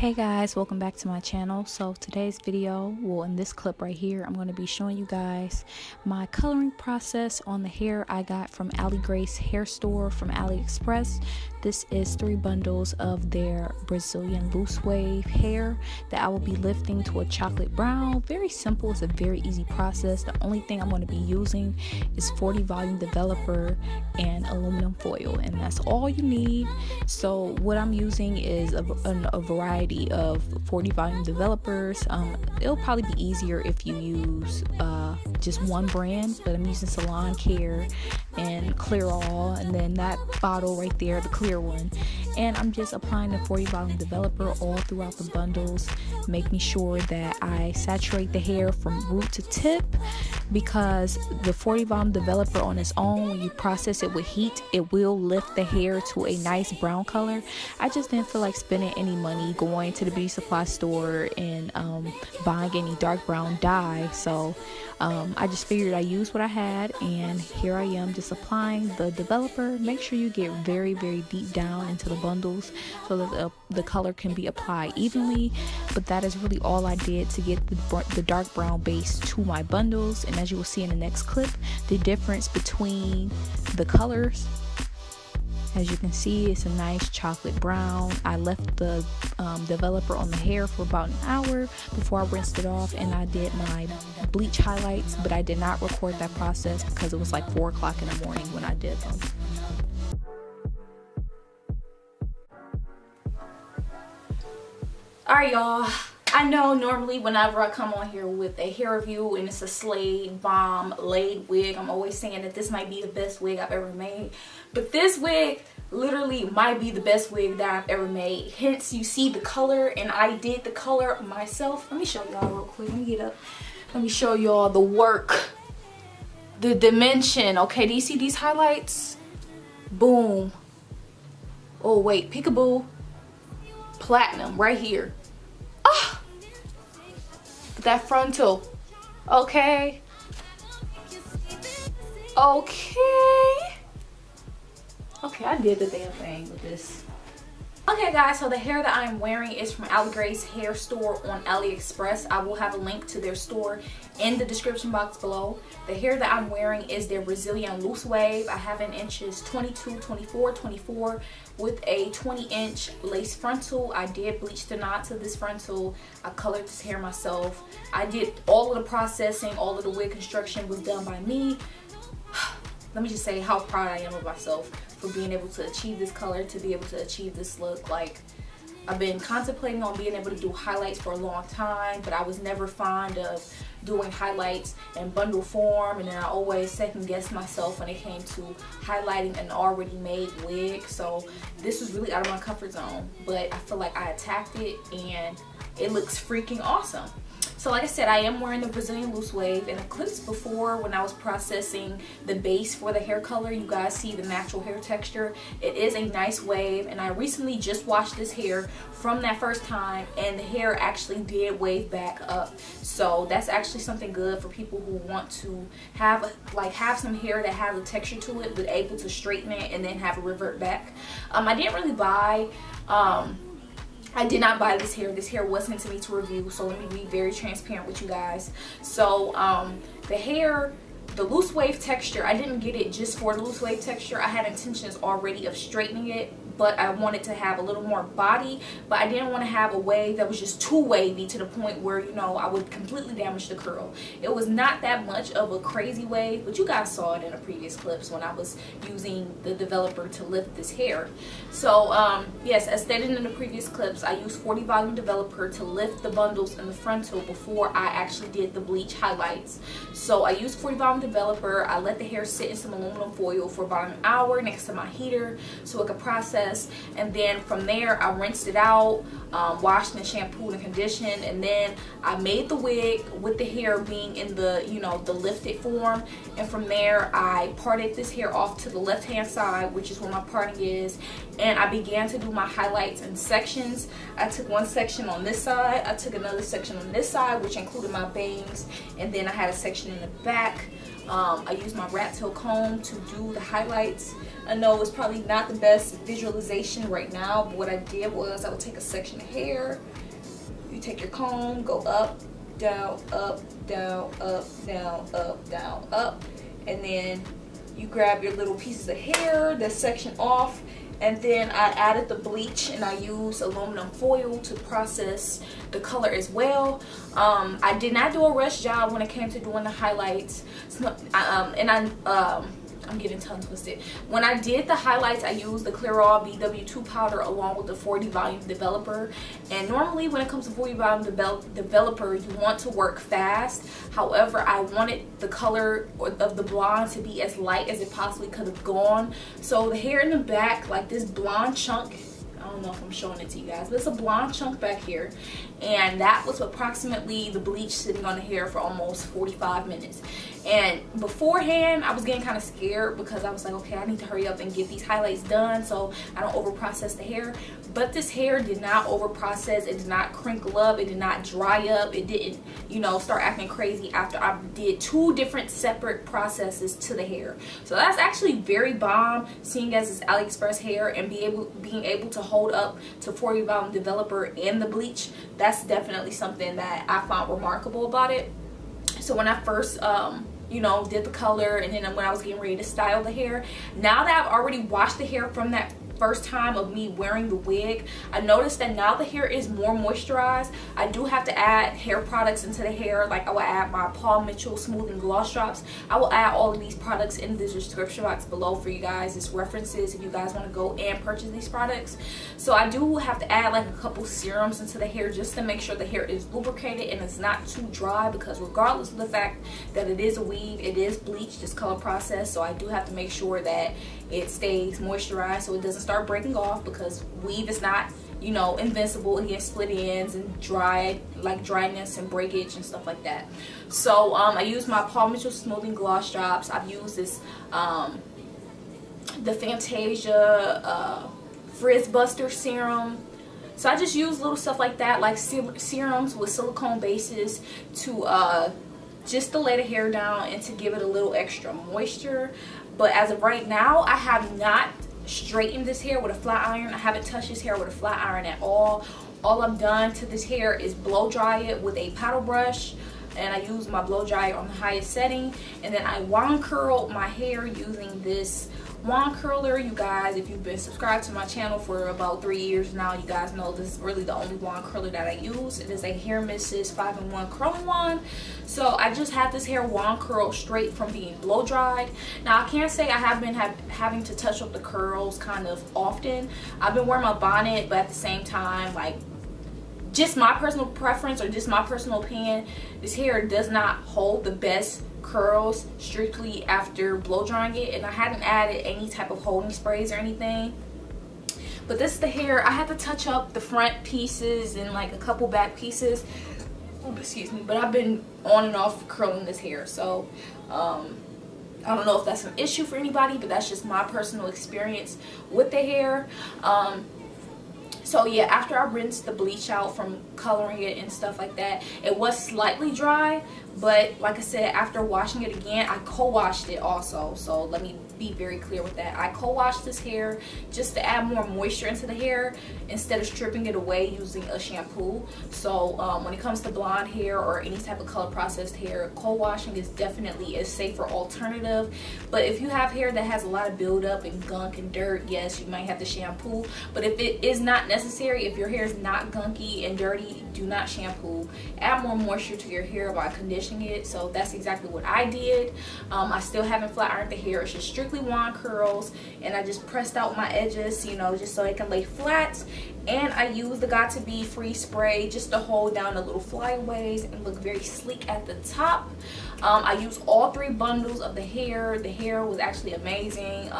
Hey guys, welcome back to my channel. So today's video, well, in this clip right here, I'm going to be showing you guys my coloring process on the hair I got from Aliexpress hair store from Aliexpress. This is 3 bundles of their Brazilian loose wave hair that I will be lifting to a chocolate brown. Very simple, it's a very easy process. The only thing I'm going to be using is 40 volume developer and aluminum foil, and that's all you need. So what I'm using is a variety of 40 volume developers. It'll probably be easier if you use just one brand, but I'm using Salon Care and Clairol, and then that bottle right there, the clear one, and I'm just applying the 40 volume developer all throughout the bundles, making sure that I saturate the hair from root to tip, because the 40 volume developer on its own, when you process it with heat, it will lift the hair to a nice brown color. I just didn't feel like spending any money going to the beauty supply store and buying any dark brown dye, so I just figured I used what I had, and here I am just applying the developer. Make sure you get very deep down into the bundles so that the color can be applied evenly, but that is really all I did to get the dark brown base to my bundles. And as you will see in the next clip, the difference between the colors, as you can see, it's a nice chocolate brown. I left the developer on the hair for about an hour before I rinsed it off, and I did my bleach highlights, but I did not record that process because it was like 4 o'clock in the morning when I did them. Alright y'all, I know normally whenever I come on here with a hair review and it's a Slade Bomb laid wig, I'm always saying that this might be the best wig I've ever made. But this wig literally might be the best wig that I've ever made. Hence, you see the color, and I did the color myself. Let me show y'all real quick. Let me get up. Let me show y'all the work, the dimension. Okay, do you see these highlights? Boom. Oh wait, peekaboo. Platinum right here. Ah, that frontal. Okay. Okay, I did the damn thing with this. Okay guys, so the hair that I'm wearing is from Aliexpress hair store on Aliexpress. I will have a link to their store in the description box below. The hair that I'm wearing is their Brazilian loose wave. I have in inches 22, 24, 24 with a 20-inch lace frontal. I did bleach the knots of this frontal. I colored this hair myself. I did all of the processing, all of the wig construction was done by me. Let me just say how proud I am of myself for being able to achieve this color, to be able to achieve this look. Like, I've been contemplating on being able to do highlights for a long time, but I was never fond of doing highlights in bundle form, and then I always second guessed myself when it came to highlighting an already made wig. So this was really out of my comfort zone, but I feel like I attacked it and it looks freaking awesome. So like I said, I am wearing the Brazilian loose wave. In the clips before, when I was processing the base for the hair color, you guys see the natural hair texture. It is a nice wave, and I recently just washed this hair from that first time, and the hair actually did wave back up. So that's actually something good for people who want to have some hair that has a texture to it, but able to straighten it and then have it revert back. I didn't really buy I did not buy this hair. This hair was sent to me to review, so let me be very transparent with you guys. So the hair, the loose wave texture, I didn't get it just for the loose wave texture. I had intentions already of straightening it, but I wanted to have a little more body, but I didn't want to have a wave that was just too wavy to the point where, you know, I would completely damage the curl. It was not that much of a crazy wave, but you guys saw it in the previous clips when I was using the developer to lift this hair. So yes, as stated in the previous clips, I used 40 volume developer to lift the bundles in the frontal before I actually did the bleach highlights. So I used 40 volume developer. I let the hair sit in some aluminum foil for about an hour next to my heater so it could process, and then from there I rinsed it out, washed and shampooed and conditioned, and then I made the wig with the hair being in the, you know, the lifted form. And from there I parted this hair off to the left hand side, which is where my parting is, and I began to do my highlights in sections. I took one section on this side, I took another section on this side, which included my bangs, and then I had a section in the back I use my rat tail comb to do the highlights. I know it's probably not the best visualization right now, but what I did was I would take a section of hair. You take your comb, go up, down, up, down, up, down, up, down, up, and then you grab your little pieces of hair, that section off, and then I added the bleach, and I used aluminum foil to process the color as well. I did not do a rush job when it came to doing the highlights, so, I'm getting tongue twisted. When I did the highlights, I used the Clairol BW2 powder along with the 40 volume developer. And normally when it comes to 40 volume developer, you want to work fast. However, I wanted the color of the blonde to be as light as it possibly could have gone. So the hair in the back, like this blonde chunk, I don't know if I'm showing it to you guys, but it's a blonde chunk back here, and that was approximately the bleach sitting on the hair for almost 45 minutes. And beforehand, I was getting kind of scared because I was like, okay, I need to hurry up and get these highlights done so I don't over process the hair. But this hair did not over process, it did not crinkle up, it did not dry up, it didn't, you know, start acting crazy after I did 2 different separate processes to the hair. So that's actually very bomb, seeing as it's AliExpress hair, and being able to hold up to 40 volume developer and the bleach. That's definitely something that I found remarkable about it. So when I first you know, did the color, and then when I was getting ready to style the hair, now that I've already washed the hair from that first time of me wearing the wig, I noticed that now the hair is more moisturized. I do have to add hair products into the hair, like I will add my Paul Mitchell smoothing gloss drops. I will add all of these products in the description box below for you guys as references if you guys want to go and purchase these products. So I do have to add like a couple serums into the hair just to make sure the hair is lubricated and it's not too dry, because regardless of the fact that it is a weave, it is bleached, this color process, so I do have to make sure that it stays moisturized so it doesn't start breaking off, because weave is not, you know, invincible against split ends and dryness and breakage and stuff like that. So I use my Paul Mitchell smoothing gloss drops. I've used this the Fantasia Frizz Buster serum. So I just use little stuff like that, like serums with silicone bases to just to lay the hair down and to give it a little extra moisture. But as of right now, I have not straightened this hair with a flat iron. I haven't touched this hair with a flat iron at all. All I've done to this hair is blow dry it with a paddle brush, and I use my blow dryer on the highest setting, and then I wand curled my hair using this wand curler. You guys, if you've been subscribed to my channel for about 3 years now, you guys know this is really the only wand curler that I use. It is a Hair Missus 5-in-1 curling wand. So I just had this hair wand curled straight from being blow dried. Now I can't say I have been having to touch up the curls kind of often. I've been wearing my bonnet, but at the same time, like, just my personal preference or just my personal opinion, this hair does not hold the best curls strictly after blow drying it, and I hadn't added any type of holding sprays or anything. But this is the hair. I had to touch up the front pieces and like a couple back pieces. Oh, excuse me, but I've been on and off curling this hair, so I don't know if that's an issue for anybody, but that's just my personal experience with the hair. So yeah, after I rinsed the bleach out from coloring it and stuff like that, it was slightly dry, but like I said, after washing it again, I co-washed it also. So let me be very clear with that. I co-washed this hair just to add more moisture into the hair instead of stripping it away using a shampoo. So when it comes to blonde hair or any type of color processed hair, co-washing is definitely a safer alternative. But if you have hair that has a lot of buildup and gunk and dirt, yes, you might have to shampoo. But if it is not necessary, if your hair is not gunky and dirty, do not shampoo. Add more moisture to your hair by conditioning it. So that's exactly what I did. I still haven't flat ironed the hair. It's just strictly wand curls, and I just pressed out my edges, you know, just so it can lay flat. And I used the Got To Be Free spray just to hold down the little flyaways and look very sleek at the top. I used all 3 bundles of the hair. The hair was actually amazing.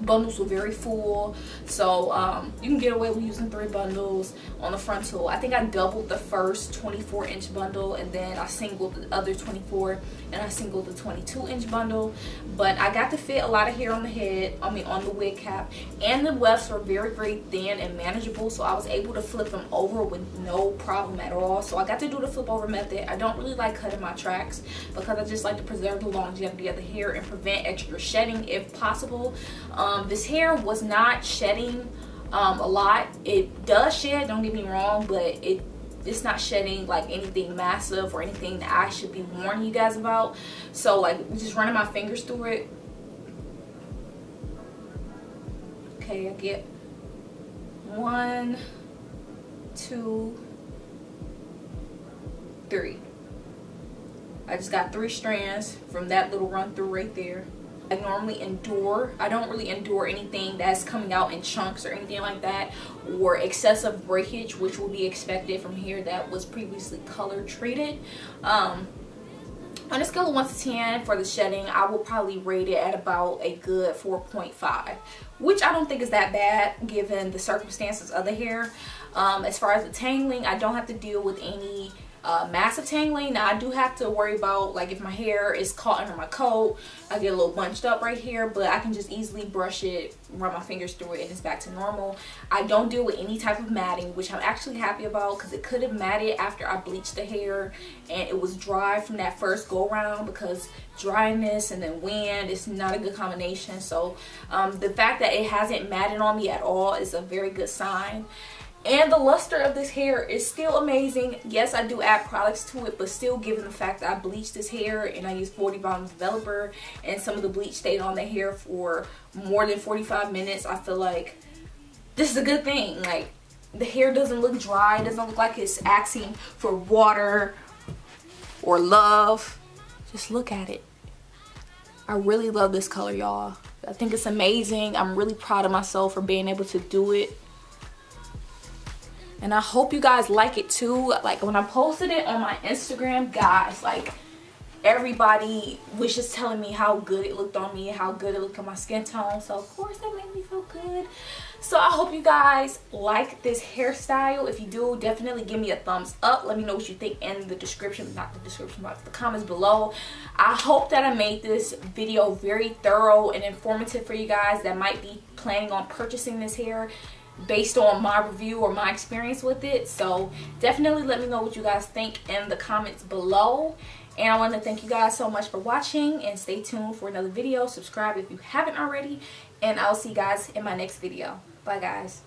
bundles were very full, so you can get away with using 3 bundles on the frontal. I think I doubled the first 24-inch bundle, and then I singled the other 24, and I singled the 22-inch bundle. But I got to fit a lot of hair on the head, on the wig cap, and the wefts were very, very thin and manageable, so I was able to flip them over with no problem at all. So I got to do the flip over method. I don't really like cutting my tracks because I just like to preserve the longevity of the hair and prevent extra shedding if possible. This hair was not shedding a lot. It does shed, don't get me wrong, but it's not shedding like anything massive or anything that I should be warning you guys about. So like just running my fingers through it. Okay, I get 1, 2, 3. I just got 3 strands from that little run through right there. I don't really endure anything that's coming out in chunks or anything like that, or excessive breakage, which will be expected from hair that was previously color treated. On a scale of 1 to 10 for the shedding, I will probably rate it at about a good 4.5, which I don't think is that bad given the circumstances of the hair. As far as the tangling, I don't have to deal with any massive tangling. Now I do have to worry about like if my hair is caught under my coat, I get a little bunched up right here, but I can just easily brush it, run my fingers through it, and it's back to normal. I don't deal with any type of matting, which I'm actually happy about because it could have matted after I bleached the hair and it was dry from that first go round, because dryness and then wind is not a good combination. So the fact that it hasn't matted on me at all is a very good sign. And the luster of this hair is still amazing. Yes, I do add products to it, but still, given the fact that I bleached this hair and I used 40 volume developer and some of the bleach stayed on the hair for more than 45 minutes, I feel like this is a good thing. Like, the hair doesn't look dry. It doesn't look like it's asking for water or love. Just look at it. I really love this color, y'all. I think it's amazing. I'm really proud of myself for being able to do it. And I hope you guys like it too. Like when I posted it on my Instagram, guys, like everybody was just telling me how good it looked on me, how good it looked on my skin tone. So of course that made me feel good. So I hope you guys like this hairstyle. If you do, definitely give me a thumbs up. Let me know what you think in the description, not the description box, the comments below. I hope that I made this video very thorough and informative for you guys that might be planning on purchasing this hair based on my review or my experience with it. So definitely let me know what you guys think in the comments below. And I want to thank you guys so much for watching, and stay tuned for another video. Subscribe if you haven't already, and I'll see you guys in my next video. Bye guys.